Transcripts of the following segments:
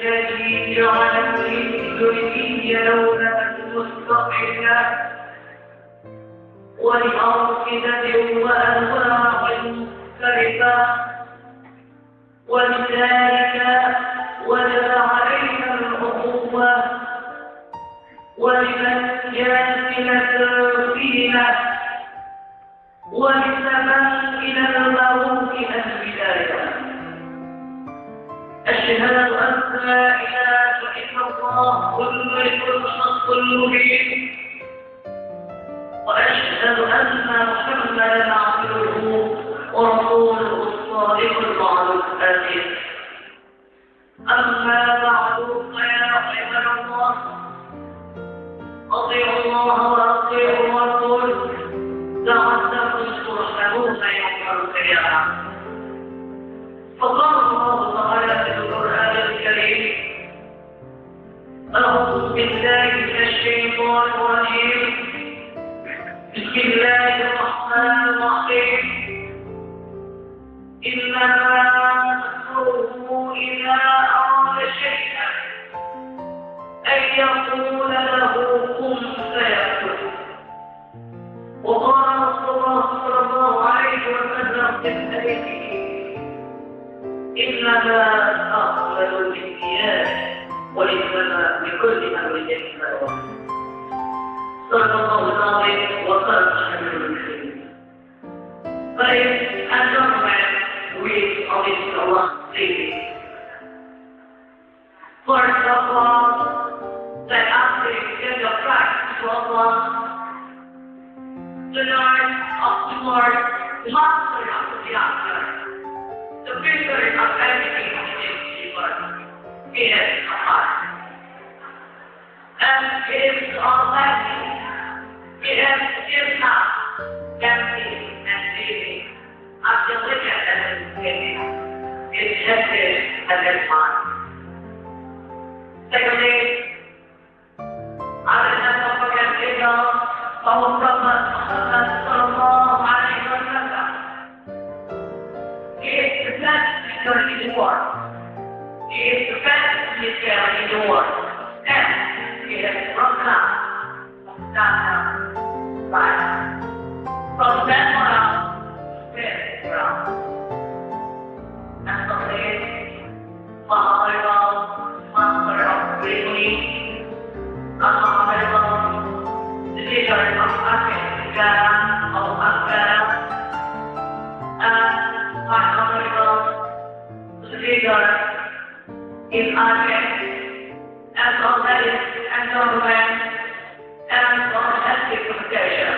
الذي جعل الدنيا لونا مستقلا ولأرصدة وأنواع مختلفة، ولذلك وجب علينا العقوبة ولمسياسنا فينا ولتمكن الموت البداية. أشهد أن لا إله إلا الله الملك الحق المبين، وأشهد أن محمدا عبده ورسوله الصادق الوعد الآمين. أما بعد فيا عباد الله، أطيعوا الله وأطيعوا الرسول لعلكم ترحمون يوم القيامة. فقال الله تعالى في القرآن الكريم: أعوذ بالله من الشيطان الرجيم، بسم الله الرحمن الرحيم. إنما أمره إذا أراد شيئا أن يقول له كن فيكون. وقال رسول الله صلى الله عليه وسلم في الحديث: إنما أقبل بالنيات وإنما لكل أمر يسمعه. صدق الله العظيم وصدق الحبيب الكريم. Baik, gentlemen, we obviously Allah speaking. First of all, let us get the practice to Allah. The learn of the word, the master of the answer, the builder of everything of the believer is Allah. And it is Almighty. It is Islam, empty and living, as the wicked and the wicked, is tested at that time. Secondly, I will never forget Israel, our Prophet Muhammad sallallahu alaihi wasallam. He is the best leader in the world. He is the best leader in the world. And he has broken up right. From that one up, very ground. And from there, master of reasoning, the leader of Africa, and the leader in Africa, and already and government, and domestic communication.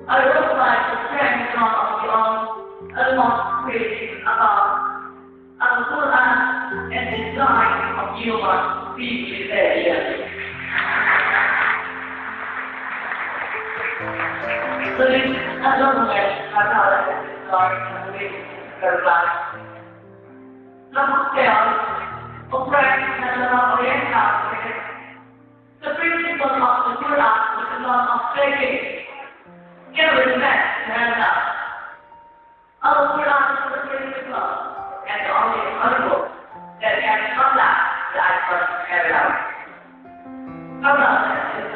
I would like to thank some of you all along with about Al-Quran and the design of human behavior. So this government has already started with their life. Number 12, oppressed national oriental. The principle of the Quran is the law of taking. Give respect to Allah. Our Quran is the principle and the only book that can conduct the life of everyone. Allah is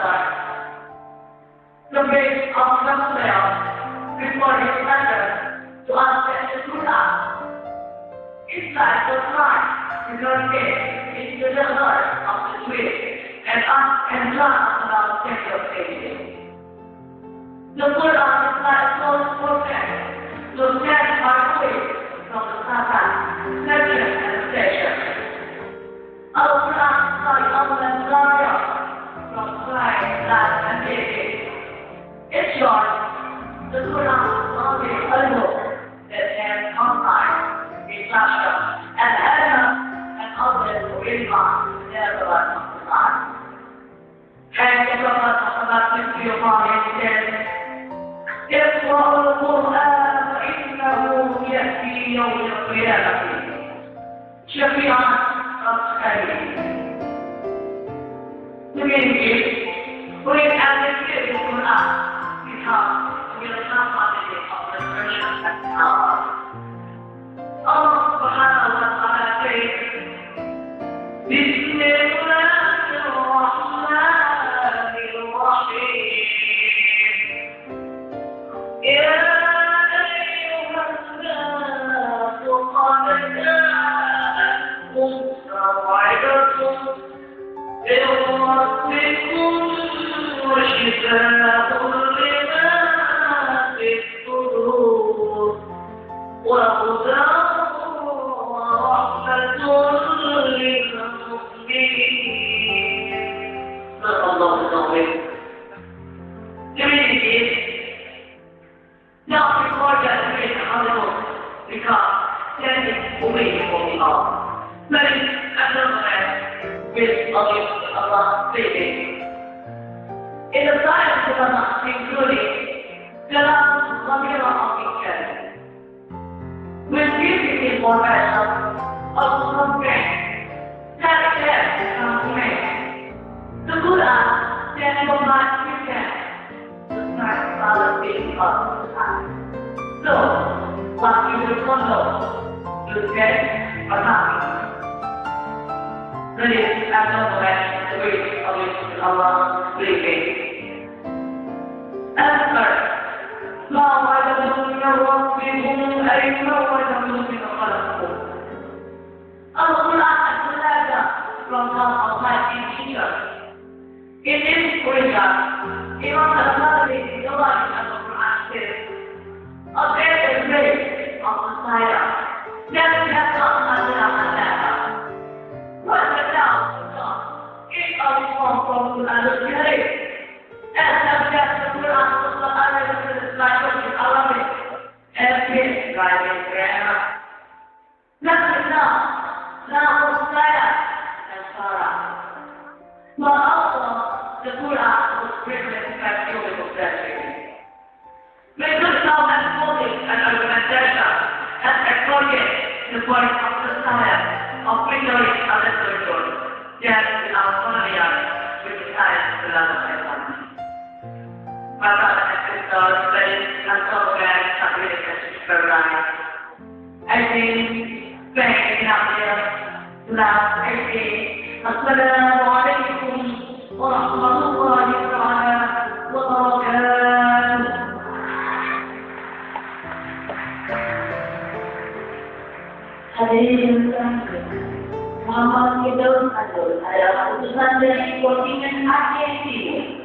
the base of Samuel before his mother to accept the Quran. His life was hard because it is the heart of the Jews and learn about sexual ages. The Quran is not so perfect to set our way from the Satan, section and station. Our Quran is not only loyal from pride, lust, and hatred. In short, the Quran is only a book that can combine instruction and evidence and others to respond to the everyone of the life. And the Prophet Muhammad peace be upon him said, اقرأوا القرآن فإنه يأتي يوم القيامة شفيعا للمتقين. Meaning, when I read the Quran, because we are not only of the version and Allah. Allah subhanahu wa ta'ala says, موعظة من ربكم وشفاء لما في الصدور وهدى ورحمة للمؤمنين. صدق الله العظيم. Demikian, yang bekerja sebagai halus jika jadi umat Allah. Mari kita berdoa Allah sendiri. Ini saya sudah including dalam lamiran Al-Quran. Menjadi informasi Al-Quran dan Al-Quran segera dan memastikan tentang Al-Quran. So, bagi berkondo, juga pernah. Jadi, kita mulai oleh Allah berikan. Answer. ما وجدوا من ربهم أي ما وجدوا من خلقهم. Al-Quran adalah from God Almighty teacher. It is Quran. Imam Al-Bukhari in Al-Quran says, a better grace of Messiah. Never has not under what the doubt of God? It comes from Quran al-Karim. And subject to Quran every driving grammar. Nothing else. Now, Messiah and Sarah. But also, the Quran was written by biblical tragedy. May good sound and quoting and argumentation and according the point of Messiah of victory and the church. Yet, without familiar with the science of the maka kita dari kantornya sampai dengan sekarang. I think baik namanya lah. I think Assalamualaikum warahmatullahi wabarakatuh. Hadirin Muhammad Firdaus Abdul adalah utusan dari kontingen Aceh Timur.